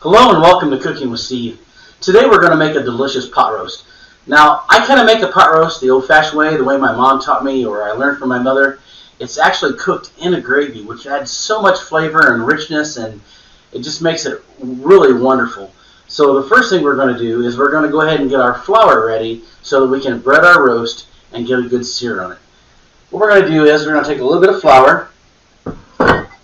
Hello and welcome to Cooking with Steve. Today we're going to make a delicious pot roast. Now, I kind of make a pot roast the old-fashioned way, the way my mom taught me or I learned from my mother. It's actually cooked in a gravy, which adds so much flavor and richness, and it just makes it really wonderful. So the first thing we're going to do is we're going to go ahead and get our flour ready so that we can bread our roast and get a good sear on it. What we're going to do is we're going to take a little bit of flour,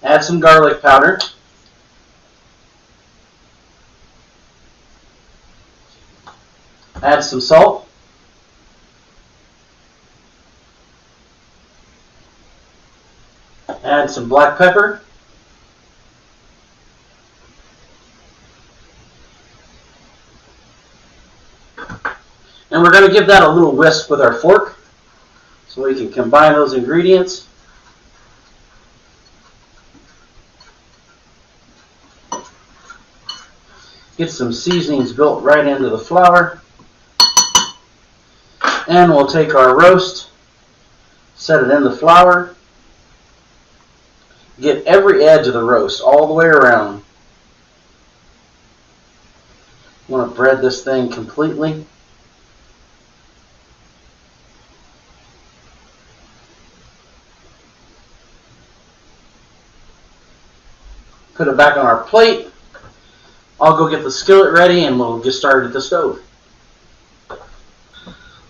add some garlic powder, add some salt, add some black pepper, and we're going to give that a little whisk with our fork so we can combine those ingredients. Get some seasonings built right into the flour. And we'll take our roast, set it in the flour, get every edge of the roast all the way around. You want to bread this thing completely. Put it back on our plate. I'll go get the skillet ready and we'll get started at the stove.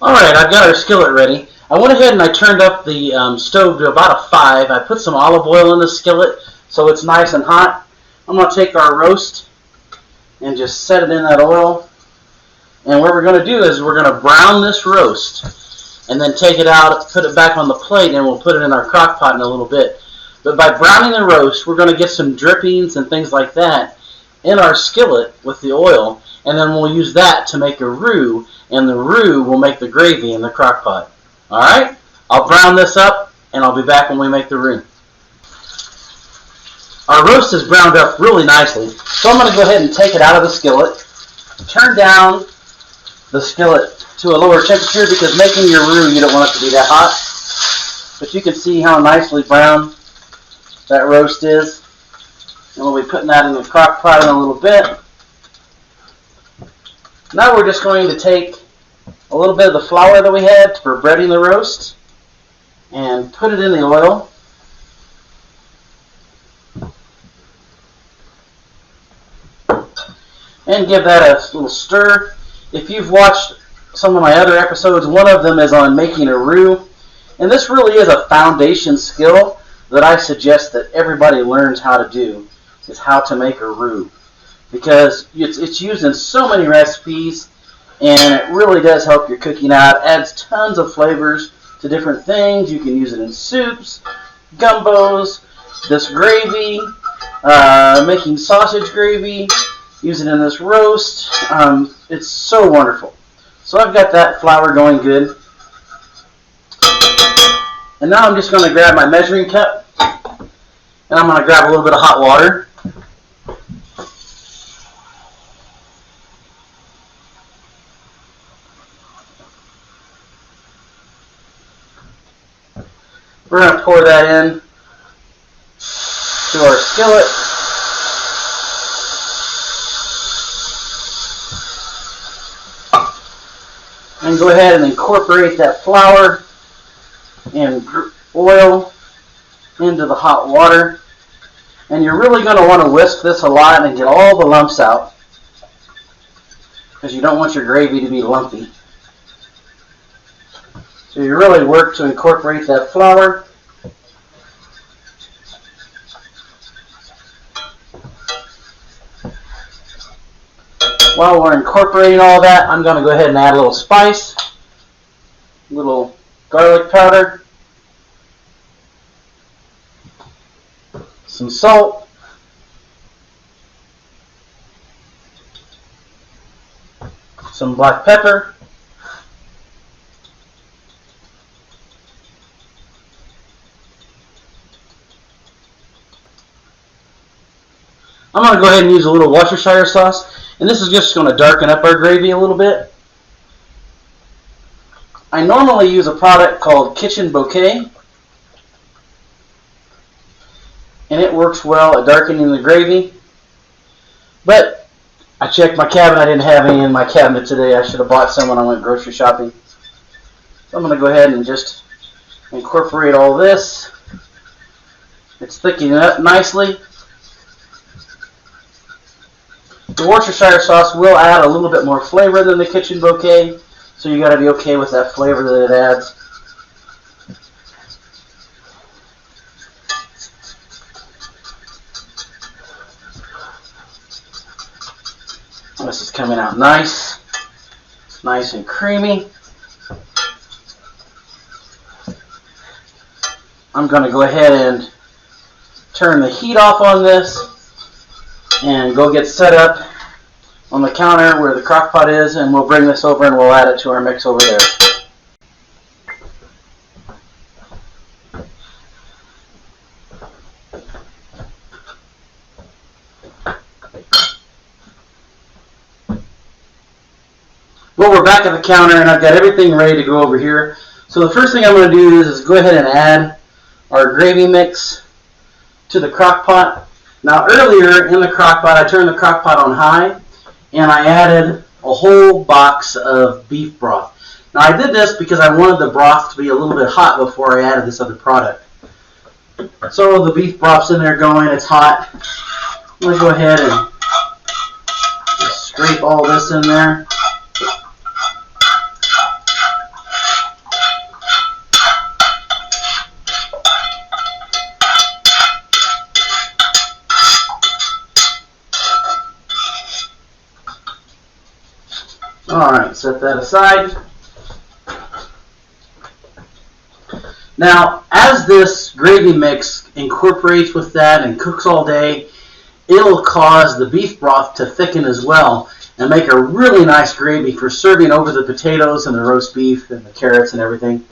Alright, I've got our skillet ready. I went ahead and I turned up the stove to about a 5. I put some olive oil in the skillet so it's nice and hot. I'm going to take our roast and just set it in that oil. And what we're going to do is we're going to brown this roast and then take it out, put it back on the plate, and we'll put it in our crock pot in a little bit. But by browning the roast, we're going to get some drippings and things like that in our skillet with the oil, and then we'll use that to make a roux, and the roux will make the gravy in the crock pot. Alright, I'll brown this up and I'll be back when we make the roux. Our roast is browned up really nicely, so I'm going to go ahead and take it out of the skillet, turn down the skillet to a lower temperature because making your roux you don't want it to be that hot, but you can see how nicely brown that roast is. And we'll be putting that in the crock pot in a little bit. Now we're just going to take a little bit of the flour that we had for breading the roast and put it in the oil. And give that a little stir. If you've watched some of my other episodes, one of them is on making a roux. And this really is a foundation skill that I suggest that everybody learns how to do, is how to make a roux. Because it's used in so many recipes, and it really does help your cooking out. It adds tons of flavors to different things. You can use it in soups, gumbos, this gravy, making sausage gravy, use it in this roast. It's so wonderful. So I've got that flour going good. And now I'm just going to grab my measuring cup, and I'm going to grab a little bit of hot water. We're going to pour that in to our skillet. And go ahead and incorporate that flour and oil into the hot water. And you're really going to want to whisk this a lot and get all the lumps out, because you don't want your gravy to be lumpy. So you really work to incorporate that flour. While we're incorporating all that, I'm going to go ahead and add a little spice, a little garlic powder, some salt, some black pepper, I'm going to go ahead and use a little Worcestershire sauce, and this is just going to darken up our gravy a little bit. I normally use a product called Kitchen Bouquet, and it works well at darkening the gravy. But I checked my cabinet. I didn't have any in my cabinet today. I should have bought some when I went grocery shopping. So I'm going to go ahead and just incorporate all this. It's thickening up nicely. The Worcestershire sauce will add a little bit more flavor than the kitchen bouquet, so you got to be okay with that flavor that it adds. This is coming out nice and creamy. I'm going to go ahead and turn the heat off on this and go get set up on the counter where the crock pot is, and we'll bring this over and we'll add it to our mix over there. Well, we're back at the counter and I've got everything ready to go over here. So the first thing I'm going to do is go ahead and add our gravy mix to the crock pot. Now earlier in the crock pot, I turned the crock pot on high and I added a whole box of beef broth. Now I did this because I wanted the broth to be a little bit hot before I added this other product. So the beef broth's in there going, it's hot. I'm going to go ahead and just scrape all this in there. Alright, set that aside. Now, as this gravy mix incorporates with that and cooks all day, it'll cause the beef broth to thicken as well and make a really nice gravy for serving over the potatoes and the roast beef and the carrots and everything.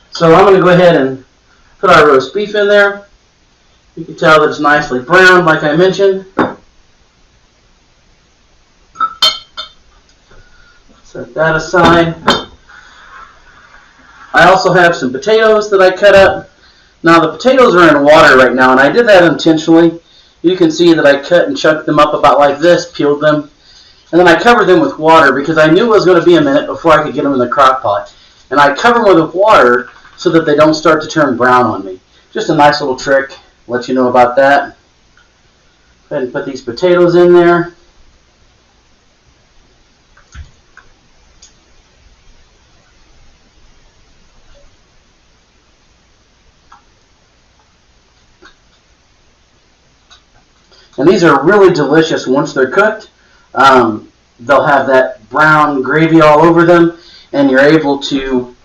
So I'm going to go ahead and put our roast beef in there. You can tell that it's nicely browned like I mentioned. Set that aside. I also have some potatoes that I cut up. Now the potatoes are in water right now, and I did that intentionally. You can see that I cut and chunked them up about like this, peeled them, and then I covered them with water because I knew it was going to be a minute before I could get them in the crock pot. And I cover them with water so that they don't start to turn brown on me. Just a nice little trick, let you know about that. Go ahead and put these potatoes in there. And these are really delicious once they're cooked. They'll have that brown gravy all over them, and you're able to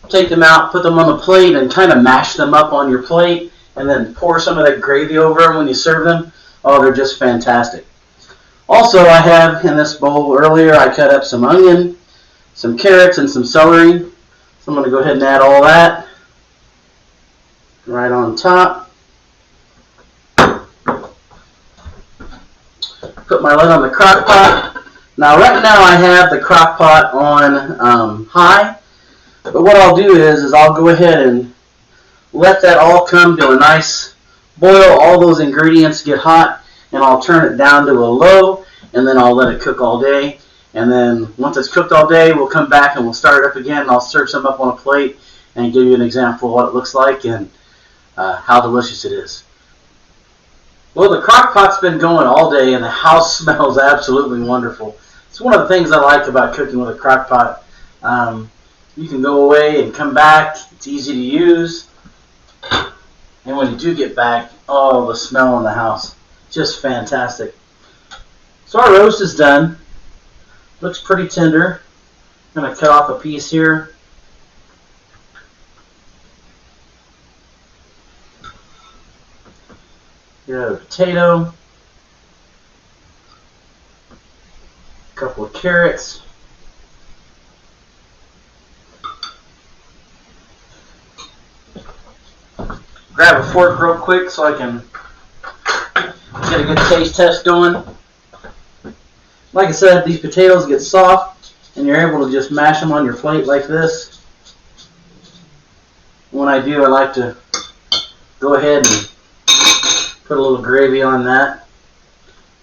take them out, put them on the plate, and kind of mash them up on your plate, and then pour some of that gravy over them when you serve them. Oh, they're just fantastic. Also, I have in this bowl earlier, I cut up some onion, some carrots, and some celery. So I'm going to go ahead and add all that right on top. Put my lid on the crock pot. Now right now I have the crock pot on high, but what I'll do is I'll go ahead and let that all come to a nice boil, all those ingredients get hot, and I'll turn it down to a low, and then I'll let it cook all day. And then once it's cooked all day, we'll come back and we'll start it up again, and I'll serve some up on a plate and give you an example of what it looks like and how delicious it is. Well, the crock pot's been going all day and the house smells absolutely wonderful. It's one of the things I like about cooking with a crock pot. You can go away and come back. It's easy to use. And when you do get back, oh, the smell in the house. Just fantastic. So our roast is done. Looks pretty tender. I'm going to cut off a piece here. Here a potato, a couple of carrots, grab a fork real quick so I can get a good taste test going. Like I said, these potatoes get soft and you're able to just mash them on your plate like this. When I do, I like to go ahead and put a little gravy on that.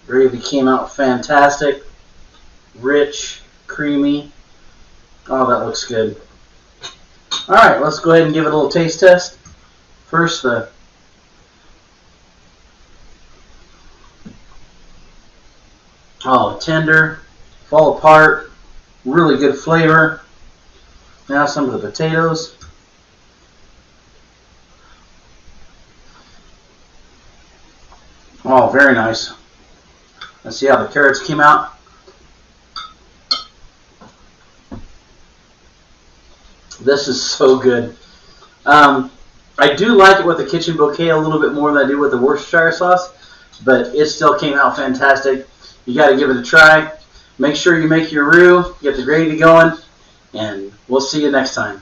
Gravy came out fantastic, rich, creamy. Oh, that looks good. Alright, let's go ahead and give it a little taste test. First, tender, fall apart, really good flavor. Now some of the potatoes. Oh, very nice. Let's see how the carrots came out. This is so good. I do like it with the kitchen bouquet a little bit more than I do with the Worcestershire sauce, but it still came out fantastic. You got to give it a try. Make sure you make your roux, get the gravy going, and we'll see you next time.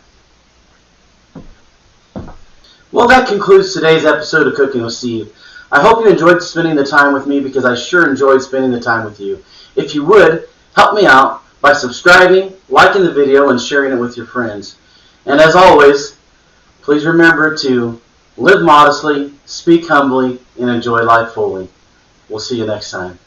Well, that concludes today's episode of Cooking with Steve. I hope you enjoyed spending the time with me because I sure enjoyed spending the time with you. If you would, help me out by subscribing, liking the video, and sharing it with your friends. And as always, please remember to live modestly, speak humbly, and enjoy life fully. We'll see you next time.